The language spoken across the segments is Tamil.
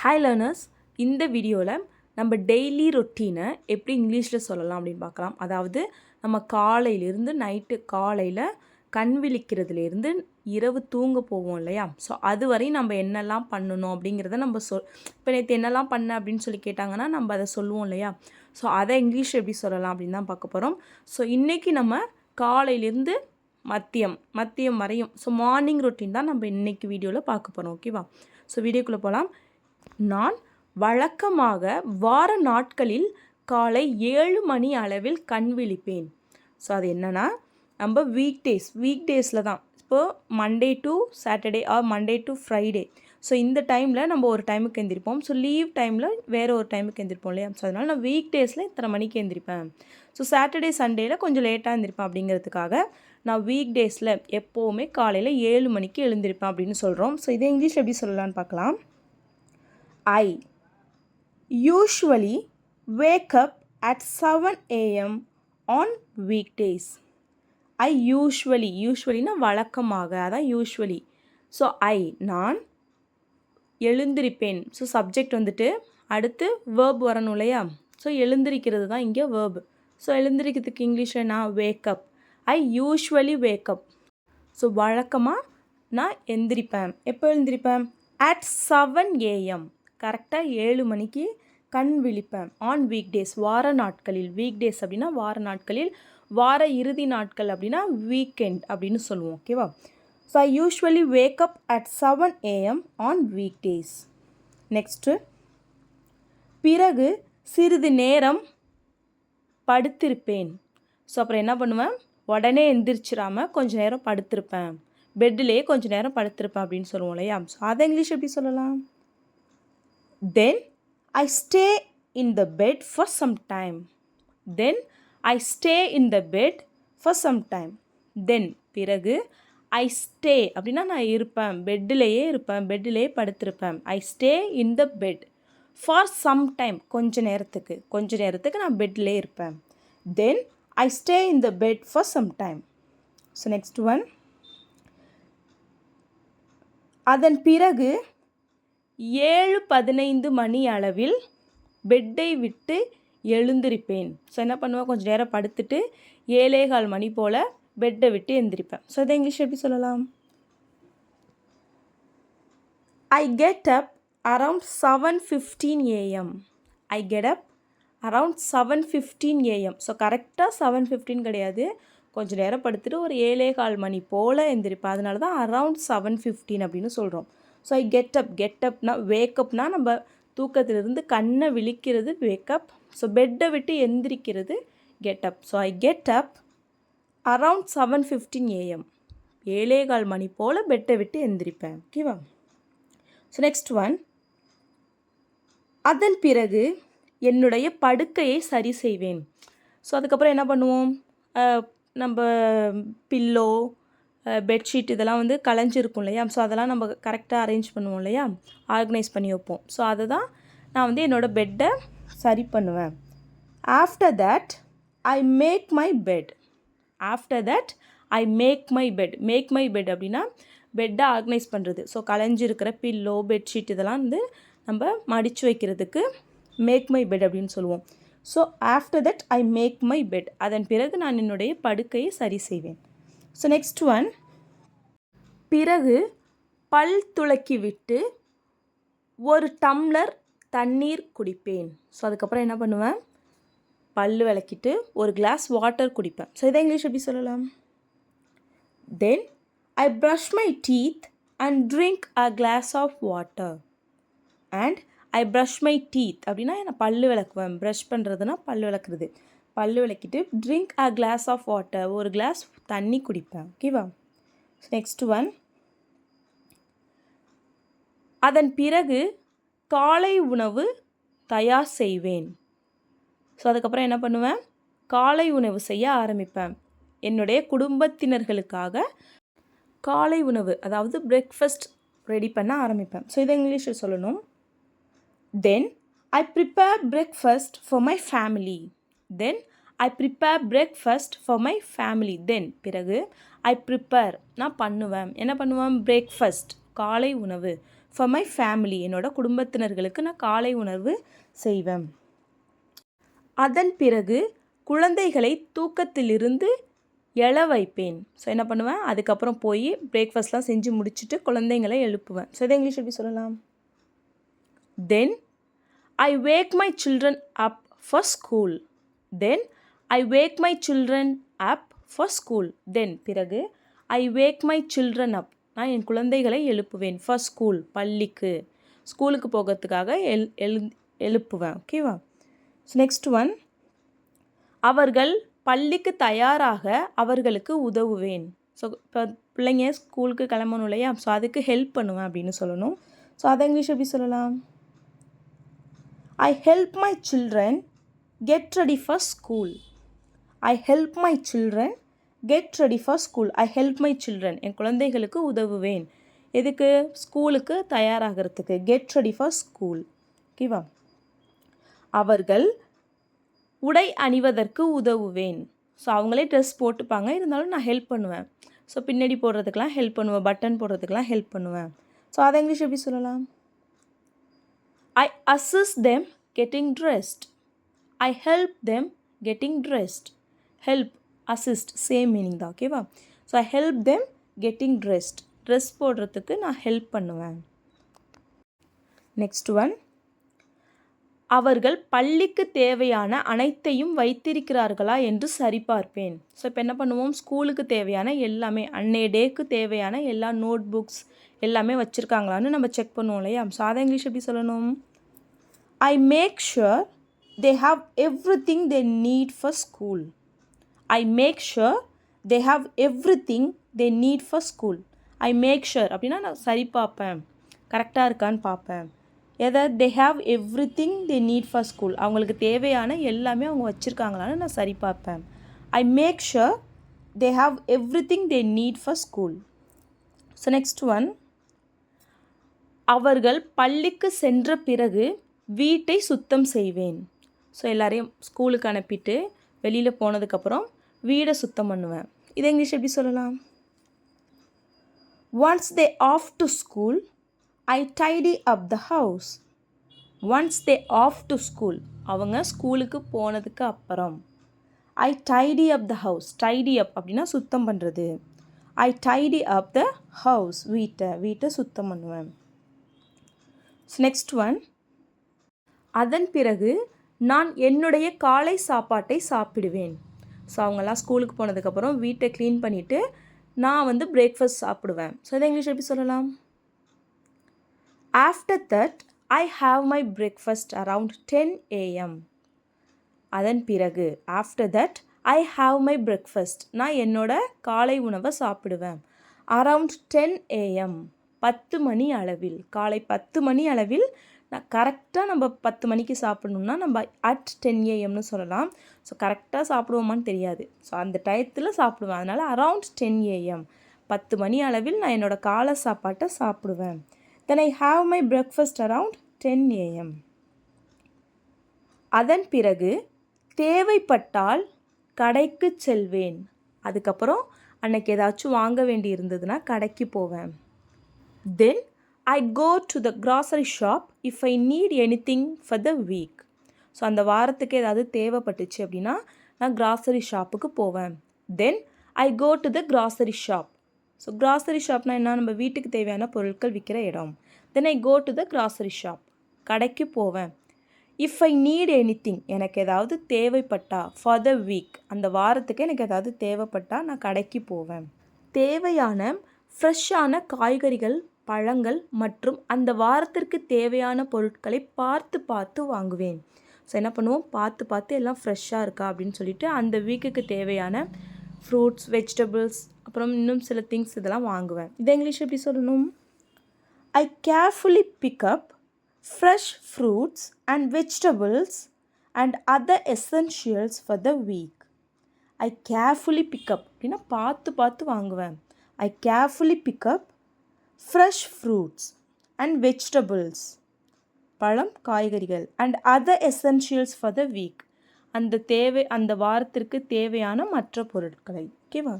ஹாய் லேர்னர்ஸ், இந்த வீடியோவில் நம்ம டெய்லி ரொட்டீனை எப்படி இங்கிலீஷில் சொல்லலாம் அப்படின்னு பார்க்கலாம். அதாவது நம்ம காலையிலேருந்து நைட்டு காலையில் கண் விழிக்கிறதுலேருந்து இரவு தூங்க போவோம் இல்லையா? ஸோ அது வரையும் நம்ம என்னெல்லாம் பண்ணணும் அப்படிங்கிறத நம்ம இப்போ நேற்று என்னெல்லாம் பண்ண அப்படின்னு சொல்லி கேட்டாங்கன்னா நம்ம அதை சொல்லுவோம் இல்லையா? ஸோ அதை இங்கிலீஷ் எப்படி சொல்லலாம் அப்படின்னு தான் பார்க்க போகிறோம். ஸோ இன்றைக்கி நம்ம காலையிலேருந்து மதியம் வரையும் ஸோ மார்னிங் ரொட்டீன் தான் நம்ம இன்றைக்கி வீடியோவில் பார்க்க போகிறோம். ஓகேவா? ஸோ வீடியோக்குள்ளே போகலாம். நான் வழக்கமாக வார நாட்களில் காலை 7 மணி அளவில் கண் விழிப்பேன். ஸோ அது என்னென்னா நம்ம வீக்டேஸில் தான். இப்போது Monday to Saturday R Monday to Friday. So இந்த டைமில் நம்ம ஒரு டைமுக்கு எழுந்திரிப்போம். ஸோ லீவ் டைமில் வேறு ஒரு டைமுக்கு எழுந்திரிப்போம் இல்லையா? ஸோ அதனால் நான் வீக் டேஸில் இத்தனை மணிக்கு எழுந்திரிப்பேன். ஸோ சாட்டர்டே சண்டேயில் கொஞ்சம் லேட்டாக எழுந்திரிப்பேன் அப்படிங்கிறதுக்காக நான் வீக் டேஸில் எப்போவுமே காலையில் 7 மணிக்கு எழுந்திரிப்பேன் அப்படின்னு சொல்கிறோம். ஸோ இதை இங்கிலீஷ் எப்படி சொல்லலான்னு பார்க்கலாம். I usually wake up at 7 a.m. on weekdays. I usuallyனா வழக்கமாக, அதான் usually. ஸோ நான் எழுந்திருப்பேன். ஸோ சப்ஜெக்ட் வந்துட்டு அடுத்து வேர்ப் வரணும் இல்லையா? ஸோ எழுந்திருக்கிறது தான் இங்கே வேர்ப். ஸோ எழுந்திருக்கிறதுக்கு இங்கிலீஷில் நான் வேக்கப். ஐ யூஸ்வலி வேக்கப். ஸோ வழக்கமாக நான் எந்திரிப்பேன். எப்போ எழுந்திரிப்பேன்? at 7 a.m. கரெக்டாக 7 மணிக்கு கண் விழிப்பேன். ஆன் வீக்டேஸ், வார நாட்களில். வீக்டேஸ் அப்படின்னா வார நாட்களில், வார இறுதி நாட்கள் அப்படின்னா வீக்கெண்ட் அப்படின்னு சொல்லுவோம். ஓகேவா? So I usually wake up at 7 a.m. On weekdays. Next, பிறகு சிறிது நேரம் படுத்திருப்பேன். ஸோ அப்புறம் என்ன பண்ணுவேன்? உடனே எந்திரிச்சிடாமல் கொஞ்சம் நேரம் படுத்திருப்பேன். பெட்டிலே கொஞ்சம் நேரம் படுத்திருப்பேன் அப்படின்னு சொல்லுவோம் இல்லையா? ஸோ அதை இங்கிலீஷ் எப்படி சொல்லலாம்? Then I stay in the bed for some time. Then I stay in the bed for some time. Then பிறகு I stay அப்படின்னா நான் இருப்பேன், பெட்டிலேயே இருப்பேன், பெட்டிலேயே படுத்திருப்பேன். I stay in the bed for some time. கொஞ்ச நேரத்துக்கு நான் பெட்டிலே இருப்பேன். Then I stay in the bed for some time. So next one. அதன் பிறகு 7:15 மணி அளவில் பெட்டை விட்டு எழுந்திருப்பேன். ஸோ என்ன பண்ணுவேன்? கொஞ்சம் நேரம் படுத்துட்டு 7:15 மணி போல் பெட்டை விட்டு எழுந்திரிப்பேன். ஸோ இதை இங்கிலீஷ் எப்படி சொல்லலாம்? I get up around 7:15 a.m. I get up around 7:15 a.m. So கரெக்டாக 7:15 கிடையாது, கொஞ்சம் நேரம் படுத்துட்டு ஒரு 7:15 மணி போல் எழுந்திரிப்பேன். அதனால தான் அரவுண்ட் 7:15 அப்படின்னு சொல்கிறோம். ஸோ ஐ கெட்டப்னா வேக்கப்னா நம்ம தூக்கத்திலிருந்து கண்ணை விழிக்கிறது வேக்கப். ஸோ பெட்டை விட்டு எந்திரிக்கிறது getup. So I getup around 7:15 a.m. 7:15 மணி போல் பெட்டை விட்டு எந்திரிப்பேன். ஓகேவா? So next one. அதன் பிறகு என்னுடைய படுக்கையை சரி செய்வேன். ஸோ அதுக்கப்புறம் என்ன பண்ணுவோம்? நம்ம பில்லோ, பெட்ஷீட் இதெல்லாம் வந்து கலைஞ்சிருக்கும் இல்லையா? ஸோ அதெல்லாம் நம்ம கரெக்டாக அரேஞ்ச் பண்ணுவோம் இல்லையா? ஆர்கனைஸ் பண்ணி வைப்போம். ஸோ அதை தான் நான் வந்து என்னோடய பெட்டை சரி பண்ணுவேன். After that I make my bed. Make my bed அப்படின்னா பெட்டை ஆர்கனைஸ் பண்ணுறது. ஸோ கலைஞ்சிருக்கிற பில்லோ, பெட்ஷீட் இதெல்லாம் வந்து நம்ம மடித்து வைக்கிறதுக்கு மேக் மை பெட் அப்படின்னு சொல்லுவோம். So after that I make my bed. அதன் பிறகு நான் என்னுடைய படுக்கையை சரி செய்வேன். So next one. பிறகு பல் துலக்கி விட்டு ஒரு டம்ளர் தண்ணீர் குடிப்பேன். ஸோ அதுக்கப்புறம் என்ன பண்ணுவேன்? பல் விளக்கிட்டு ஒரு கிளாஸ் வாட்டர் குடிப்பேன். ஸோ இதை இங்கிலீஷ் எப்படி சொல்லலாம்? Then I brush my teeth and drink a glass of water. And I brush my teeth அப்படின்னா நான் பல் விளக்குவேன். ப்ரஷ் பண்ணுறதுனா பல் விளக்குறது. பல் விளக்கிட்டு drink a glass of water, ஒரு கிளாஸ் தண்ணி குடிப்பேன். ஓகேவா? Next one. அதன் பிறகு காலை உணவு தயார் செய்வேன். ஸோ அதுக்கப்புறம் என்ன பண்ணுவேன்? காலை உணவு செய்ய ஆரம்பிப்பேன். என்னுடைய குடும்பத்தினர்களுக்காக காலை உணவு அதாவது பிரேக்ஃபாஸ்ட் ரெடி பண்ண ஆரம்பிப்பேன். ஸோ இதை இங்கிலீஷில் சொல்லணும். Then I prepare breakfast for my family. Then I prepare breakfast for my family. Then பிறகு ஐ ப்ரிப்பேர் நான் பண்ணுவேன். என்ன பண்ணுவேன்? பிரேக்ஃபாஸ்ட் காலை உணவு. ஃபார் மை ஃபேமிலி, என்னோட குடும்பத்தினர்களுக்கு நான் காலை உணவு செய்வேன். அதன் பிறகு குழந்தைகளை தூக்கத்திலிருந்து எழ வைப்பேன். ஸோ என்ன பண்ணுவேன், அதுக்கப்புறம் போய் பிரேக்ஃபாஸ்ட்லாம் செஞ்சு முடிச்சுட்டு குழந்தைங்களை எழுப்புவேன். ஸோ இதை இங்கிலீஷ் எப்படி சொல்லலாம்? Then I wake my children up for school. Then I wake my children up for school. Then பிறகு I wake my children up, நான் என் குழந்தைகளை எழுப்புவேன். ஃபார் ஸ்கூல், பள்ளிக்கு, ஸ்கூலுக்கு போகிறதுக்காக எழுப்புவேன். ஓகேவா? ஸோ நெக்ஸ்ட் ஒன், அவர்கள் பள்ளிக்கு தயாராக அவர்களுக்கு உதவுவேன். ஸோ இப்போ பிள்ளைங்க ஸ்கூலுக்கு கிளம்பணும் இல்லையா, ஸோ அதுக்கு ஹெல்ப் பண்ணுவேன் அப்படின்னு சொல்லணும். ஸோ அதை இங்கிலீஷ் எப்படி சொல்லலாம்? I help my children get ready for school. I help my children get ready for school. I help my children, என் குழந்தைகளுக்கு உதவுவேன். எதுக்கு? ஸ்கூலுக்கு தயாராகிறதுக்கு. Get ready for school. ஓகேவா? அவர்கள் உடை அணிவதற்கு உதவுவேன். ஸோ அவங்களே ட்ரெஸ் போட்டுப்பாங்க, இருந்தாலும் நான் ஹெல்ப் பண்ணுவேன். ஸோ பின்னாடி போடுறதுக்கெலாம் ஹெல்ப் பண்ணுவேன், பட்டன் போடுறதுக்கெலாம் ஹெல்ப் பண்ணுவேன். ஸோ அதை இங்கிலீஷ் எப்படி சொல்லலாம்? I assist them getting dressed. I help them getting dressed. Help, assist same meaning தான். ஓகேவா? So I help them getting dressed, dress போடுறதுக்கு நான் ஹெல்ப் பண்ணுவேன். நெக்ஸ்ட் ஒன், அவர்கள் பள்ளிக்கு தேவையான அனைத்தையும் வைத்திருக்கிறார்களா என்று சரிபார்ப்பேன். ஸோ இப்போ என்ன பண்ணுவோம், ஸ்கூலுக்கு தேவையான எல்லாமே, அன்னைய டேக்கு தேவையான எல்லா நோட் புக்ஸ் எல்லாமே வச்சுருக்காங்களான்னு நம்ம செக் பண்ணுவோம் இல்லையா. ஸோ அதை இங்கிலீஷ் எப்படி சொல்லணும்? I make sure they have everything they need for school. I make sure they have everything they need for school. I make sure அப்படின்னா நான் சரி பார்ப்பேன், கரெக்டாக இருக்கான்னு பார்ப்பேன். எதை? They have everything they need for school, அவங்களுக்கு தேவையான எல்லாமே அவங்க வச்சுருக்காங்களான்னு நான் சரி பார்ப்பேன். I make sure they have everything they need for school. So next one, அவர்கள் பள்ளிக்கு சென்ற பிறகு வீட்டை சுத்தம் செய்வேன். ஸோ எல்லாரையும் ஸ்கூலுக்கு அனுப்பிட்டு வெளியில் போனதுக்கப்புறம் வீடை சுத்தம் பண்ணுவேன். இதை இங்கிலீஷ் எப்படி சொல்லலாம்? Once they off to school I tidy up the house. Once they off to school, அவங்க ஸ்கூலுக்கு போனதுக்கு அப்புறம். I tidy up the house. tidy up அப்படின்னா சுத்தம் பண்ணுறது. I tidy up the house, வீட்டை சுத்தம் பண்ணுவேன். நெக்ஸ்ட் ஒன், அதன் பிறகு நான் என்னுடைய காலை சாப்பாட்டை சாப்பிடுவேன். ஸோ அவங்கெல்லாம் ஸ்கூலுக்கு போனதுக்கப்புறம் வீட்டை க்ளீன் பண்ணிவிட்டு நான் பிரேக்ஃபாஸ்ட் சாப்பிடுவேன். ஸோ இதை இங்கிலீஷ் எப்படி சொல்லலாம்? After that, I have my breakfast around 10 a.m. அதன் பிறகு, after that, I have my breakfast, நான் என்னோட காலை உணவை சாப்பிடுவேன். Around 10 a.m. 10 மணி அளவில், காலை 10 மணி அளவில் நான் கரெக்டாக நம்ம 10 மணிக்கு சாப்பிட்ணுன்னா நம்ம at 10 a.m.னு சொல்லலாம். ஸோ கரெக்டாக சாப்பிடுவோமான்னு தெரியாது, ஸோ அந்த டயத்தில் சாப்பிடுவேன். அதனால் அரவுண்ட் 10 a.m. 10 மணி அளவில் நான் என்னோட காலை சாப்பாட்டை சாப்பிடுவேன். Then I have my breakfast around 10 a.m. அதன் பிறகு தேவைப்பட்டால் கடைக்கு செல்வேன். அதுக்கப்புறம் அன்னைக்கு ஏதாச்சும் வாங்க வேண்டி இருந்ததுன்னா கடைக்கு போவேன். Then I go to the grocery shop if I need anything for the week. So அந்த வாரத்துக்கு ஏதாவது தேவைப்பட்டுச்சு அப்படின்னா நான் கிராசரி ஷாப்புக்கு போவேன். Then I go to the grocery shop. So grocery ஷாப்னால் என்ன? நம்ம வீட்டுக்கு தேவையான பொருட்கள் விற்கிற இடம். Then I go to the grocery shop, கடைக்கு போவேன். இஃப் ஐ நீட் எனிதிங், எனக்கு ஏதாவது தேவைப்பட்டா, ஃபார் த வீக், அந்த வாரத்துக்கு எனக்கு ஏதாவது தேவைப்பட்டா நான் கடைக்கு போவேன். தேவையான ஃப்ரெஷ்ஷான காய்கறிகள், பழங்கள் மற்றும் அந்த வாரத்திற்கு தேவையான பொருட்களை பார்த்து பார்த்து வாங்குவேன். ஸோ என்ன பண்ணுவோம், பார்த்து பார்த்து எல்லாம் ஃப்ரெஷ்ஷாக இருக்கா அப்படின்னு சொல்லிட்டு அந்த வீக்குக்கு தேவையான ஃப்ரூட்ஸ், வெஜிடபிள்ஸ், அப்புறம் இன்னும் சில திங்ஸ் இதெல்லாம் வாங்குவேன். இதை இங்கிலீஷ் எப்படி சொல்லணும்? I carefully pick up fresh fruits and vegetables and other essentials for the week. I carefully pick up அப்படின்னா பார்த்து பார்த்து வாங்குவேன். I carefully pick up fresh fruits and vegetables, பழம், காய்கறிகள், and other essentials for the week, அந்த வாரத்திற்கு தேவையான மற்ற பொருட்களை. ஓகேவா?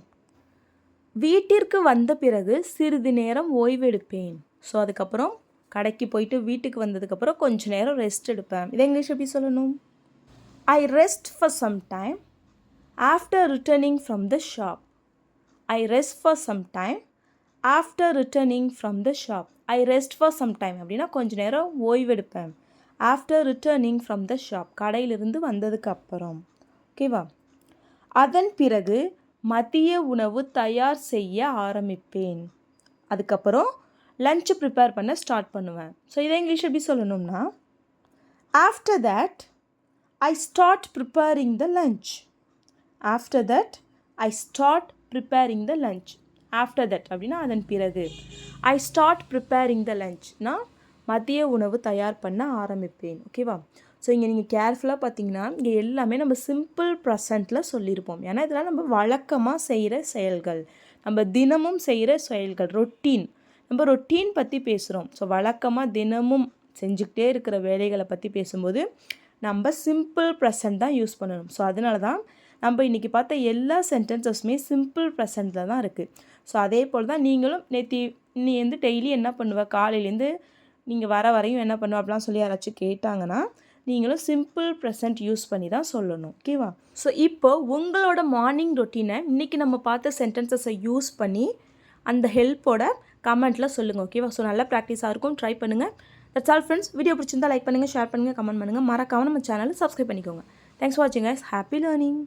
வீட்டிற்கு வந்த பிறகு சிறிது நேரம் ஓய்வெடுப்பேன். ஸோ அதுக்கப்புறம் கடைக்கு போயிட்டு வீட்டுக்கு வந்ததுக்கப்புறம் கொஞ்சம் நேரம் ரெஸ்ட் எடுப்பேன். இதை இங்கிலீஷ் எப்படி சொல்லணும்? I rest for some time after returning from the shop. I rest for some time after returning from the shop. I rest for some time அப்படின்னா கொஞ்சம் நேரம் ஓய்வெடுப்பேன். After returning from the shop, கடையிலிருந்து வந்ததுக்கு அப்புறம். ஓகேவா? அதன் பிறகு மதிய உணவு தயார் செய்ய ஆரம்பிப்பேன். அதுக்கப்புறம் லஞ்ச் ப்ரிப்பேர் பண்ண ஸ்டார்ட் பண்ணுவேன். ஸோ இதை இங்கிலீஷ் எப்படி சொல்லணும்னா, after that I start preparing the lunch. After that I start preparing the lunch. After that அப்படின்னா அதன் பிறகு. ஐ ஸ்டார்ட் ப்ரிப்பேரிங் த லஞ்ச்னா மதிய உணவு தயார் பண்ண ஆரம்பிப்பேன். ஓகேவா? ஸோ இங்கே நீங்கள் கேர்ஃபுல்லாக பார்த்தீங்கன்னா இங்கே எல்லாமே நம்ம சிம்பிள் ப்ரெசண்ட்டில் சொல்லியிருப்போம். ஏன்னா இதெல்லாம் நம்ம வழக்கமாக செய்கிற செயல்கள், நம்ம தினமும் செய்கிற செயல்கள், ரொட்டீன். நம்ம ரொட்டீன் பற்றி பேசுகிறோம். ஸோ வழக்கமாக தினமும் செஞ்சுக்கிட்டே இருக்கிற வேலைகளை பற்றி பேசும்போது நம்ம சிம்பிள் ப்ரெசண்ட் தான் யூஸ் பண்ணணும். ஸோ அதனால தான் நம்ம இன்றைக்கி பார்த்த எல்லா சென்டென்சஸுமே சிம்பிள் ப்ரெசண்ட்டில் தான் இருக்குது. ஸோ அதே போல் தான் நீங்களும் நீ டெய்லி என்ன பண்ணுவ, காலையிலேருந்து நீங்கள் வர வரையும் என்ன பண்ணுவ அப்படிலாம் சொல்லி யாராச்சும் கேட்டாங்கன்னா நீங்களும் சிம்பிள் ப்ரெசண்ட் யூஸ் பண்ணி தான் சொல்லணும். ஓகேவா? ஸோ இப்போ உங்களோட மார்னிங் ரொட்டீனை இன்றைக்கி நம்ம பார்த்த சென்டென்சஸை யூஸ் பண்ணி அந்த ஹெல்ப்போட கமெண்ட்டில் சொல்லுங்கள். ஓகேவா? ஸோ நல்லா ப்ராக்டிஸாக இருக்கும், ட்ரை பண்ணுங்கள். That's all friends. வீடியோ பிடிச்சிருந்தா லைக் பண்ணுங்கள், ஷேர் பண்ணுங்கள், கமெண்ட் பண்ணுங்கள். மறக்காமல் நம்ம சேனலை சப்ஸ்கிரைப் பண்ணிக்கோங்க. தேங்க்ஸ் ஃபார் வாட்சிங் கைஸ். Happy learning.